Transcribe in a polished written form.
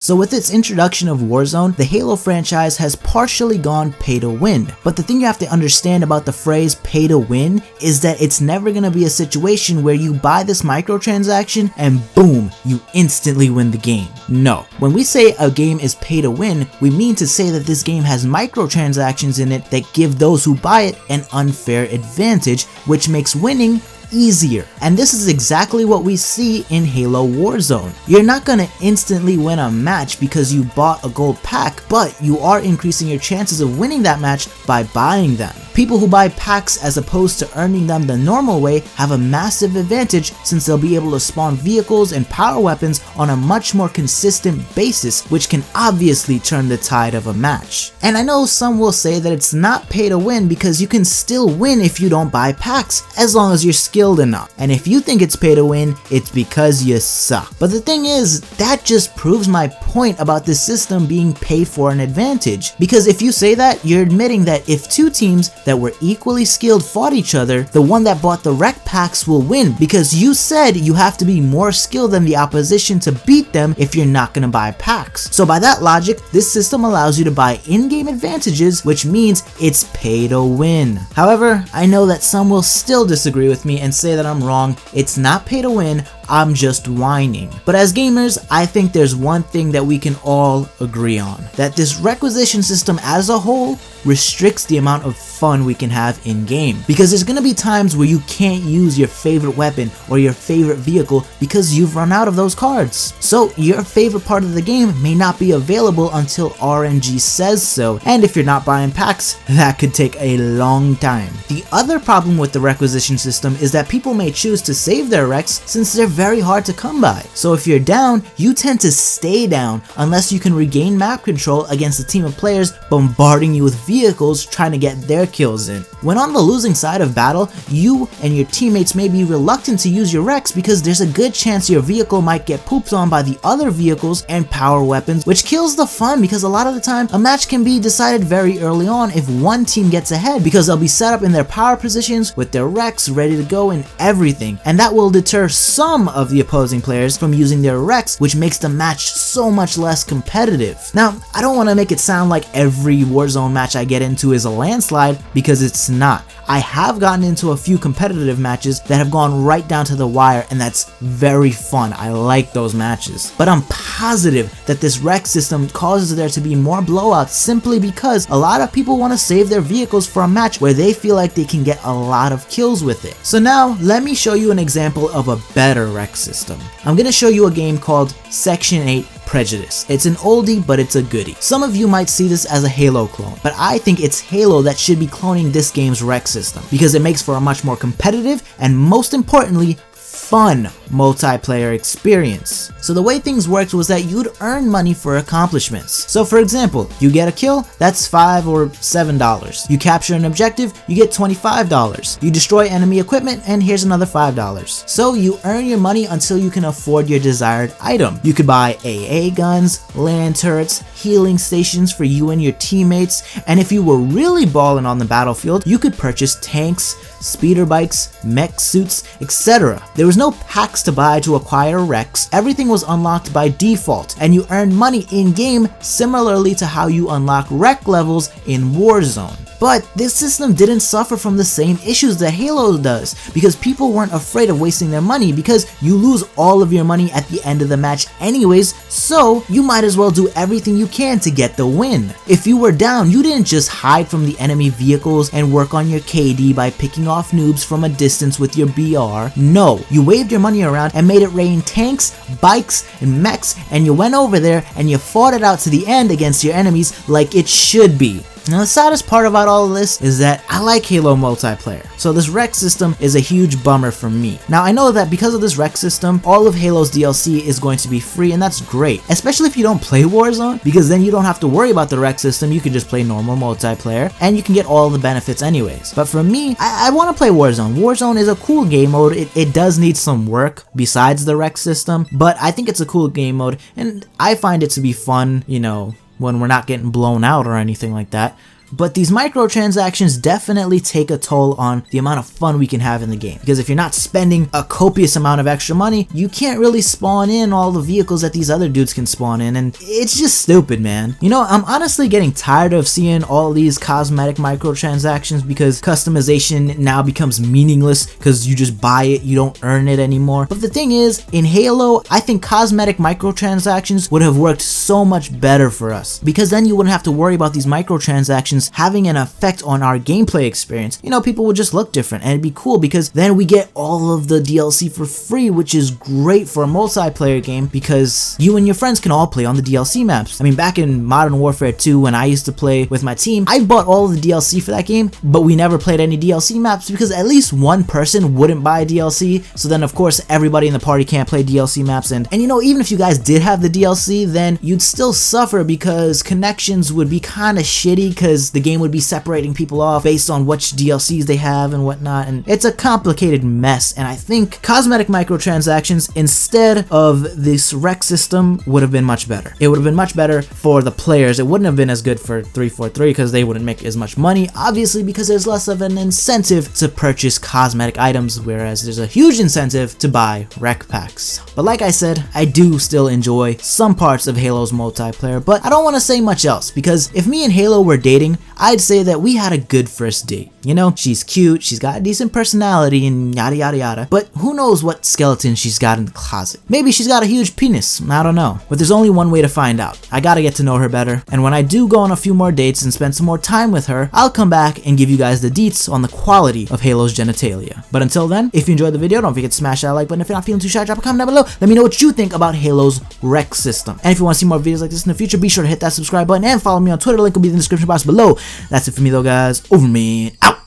So with its introduction of Warzone, the Halo franchise has partially gone pay to win. But the thing you have to understand about the phrase pay to win is that it's never going to be a situation where you buy this microtransaction and boom, you instantly win the game. No. When we say a game is pay to win, we mean to say that this game has microtransactions in it that give those who buy it an unfair advantage, which makes winning easier. And this is exactly what we see in Halo Warzone. You're not gonna instantly win a match because you bought a gold pack, but you are increasing your chances of winning that match by buying them. People who buy packs as opposed to earning them the normal way have a massive advantage since they'll be able to spawn vehicles and power weapons on a much more consistent basis, which can obviously turn the tide of a match. And I know some will say that it's not pay to win because you can still win if you don't buy packs, as long as you're skilled enough. And if you think it's pay to win, it's because you suck. But the thing is, that just proves my point about this system being pay for an advantage. Because if you say that, you're admitting that if two teams that were equally skilled fought each other, the one that bought the rec packs will win, because you said you have to be more skilled than the opposition to beat them if you're not gonna buy packs. So by that logic, this system allows you to buy in-game advantages, which means it's pay to win. However, I know that some will still disagree with me and say that I'm wrong. It's not pay to win, I'm just whining. But as gamers, I think there's one thing that we can all agree on, that this requisition system as a whole restricts the amount of fun we can have in game, because there's gonna be times where you can't use your favorite weapon or your favorite vehicle because you've run out of those cards. So your favorite part of the game may not be available until RNG says so, and if you're not buying packs, that could take a long time. The other problem with the requisition system is that people may choose to save their recs since they're very hard to come by. So if you're down, you tend to stay down unless you can regain map control against a team of players bombarding you with vehicles trying to get their kills in. When on the losing side of battle, you and your teammates may be reluctant to use your recs because there's a good chance your vehicle might get pooped on by the other vehicles and power weapons, which kills the fun, because a lot of the time a match can be decided very early on if one team gets ahead, because they'll be set up in their power positions with their recs ready to go and everything, and that will deter some of the opposing players from using their recs, which makes the match so much less competitive. Now, I don't want to make it sound like every Warzone match I get into is a landslide, because it's not. I have gotten into a few competitive matches that have gone right down to the wire, and that's very fun. I like those matches. But I'm positive that this rec system causes there to be more blowouts simply because a lot of people want to save their vehicles for a match where they feel like they can get a lot of kills with it. So now, let me show you an example of a better rec system. I'm going to show you a game called Section 8 Prejudice. It's an oldie, but it's a goodie. Some of you might see this as a Halo clone, but I think it's Halo that should be cloning this game's rec system, because it makes for a much more competitive and, most importantly, fun multiplayer experience. So the way things worked was that you'd earn money for accomplishments. So for example, you get a kill, that's $5 or $7. You capture an objective, you get $25. You destroy enemy equipment, and here's another $5. So you earn your money until you can afford your desired item. You could buy AA guns, land turrets, healing stations for you and your teammates, and if you were really balling on the battlefield, you could purchase tanks, speeder bikes, mech suits, etc. There was no packs to buy to acquire recs. Everything was unlocked by default, and you earned money in-game similarly to how you unlock rec levels in Warzone. But this system didn't suffer from the same issues that Halo does, because people weren't afraid of wasting their money, because you lose all of your money at the end of the match anyways, so you might as well do everything you can to get the win. If you were down, you didn't just hide from the enemy vehicles and work on your KD by picking off noobs from a distance with your BR. No, you waved your money around and made it rain tanks, bikes, and mechs, and you went over there and you fought it out to the end against your enemies like it should be. Now the saddest part about all of this is that I like Halo multiplayer, so this rec system is a huge bummer for me. Now I know that because of this rec system, all of Halo's DLC is going to be free, and that's great, especially if you don't play Warzone, because then you don't have to worry about the rec system. You can just play normal multiplayer and you can get all the benefits anyways. But for me, I want to play Warzone. Warzone is a cool game mode. It does need some work besides the rec system, but I think it's a cool game mode, and I find it to be fun, you know, when we're not getting blown out or anything like that. But these microtransactions definitely take a toll on the amount of fun we can have in the game. Because if you're not spending a copious amount of extra money, you can't really spawn in all the vehicles that these other dudes can spawn in, and it's just stupid, man. You know, I'm honestly getting tired of seeing all these cosmetic microtransactions because customization now becomes meaningless because you just buy it, you don't earn it anymore. But the thing is, in Halo, I think cosmetic microtransactions would have worked so much better for us, because then you wouldn't have to worry about these microtransactions having an effect on our gameplay experience. You know, people would just look different, and it'd be cool because then we get all of the DLC for free, which is great for a multiplayer game because you and your friends can all play on the DLC maps. I mean, back in Modern Warfare 2, when I used to play with my team, I bought all of the DLC for that game, but we never played any DLC maps because at least one person wouldn't buy DLC, so then of course everybody in the party can't play DLC maps, and you know, even if you guys did have the DLC, then you'd still suffer because connections would be kind of shitty because the game would be separating people off based on which DLCs they have and whatnot, and it's a complicated mess. And I think cosmetic microtransactions instead of this rec system would have been much better. It would have been much better for the players. It wouldn't have been as good for 343 because they wouldn't make as much money, obviously, because there's less of an incentive to purchase cosmetic items, whereas there's a huge incentive to buy rec packs. But like I said, I do still enjoy some parts of Halo's multiplayer, but I don't want to say much else, because if me and Halo were dating, I'd say that we had a good first date. You know, she's cute, she's got a decent personality, and yada yada yada, but who knows what skeleton she's got in the closet. Maybe she's got a huge penis, I don't know. But there's only one way to find out. I gotta get to know her better, and when I do go on a few more dates and spend some more time with her, I'll come back and give you guys the deets on the quality of Halo's genitalia. But until then, if you enjoyed the video, don't forget to smash that like button. If you're not feeling too shy, drop a comment down below. Let me know what you think about Halo's rec system. And if you want to see more videos like this in the future, be sure to hit that subscribe button and follow me on Twitter. Link will be in the description box below. That's it for me though, guys. Over me and out.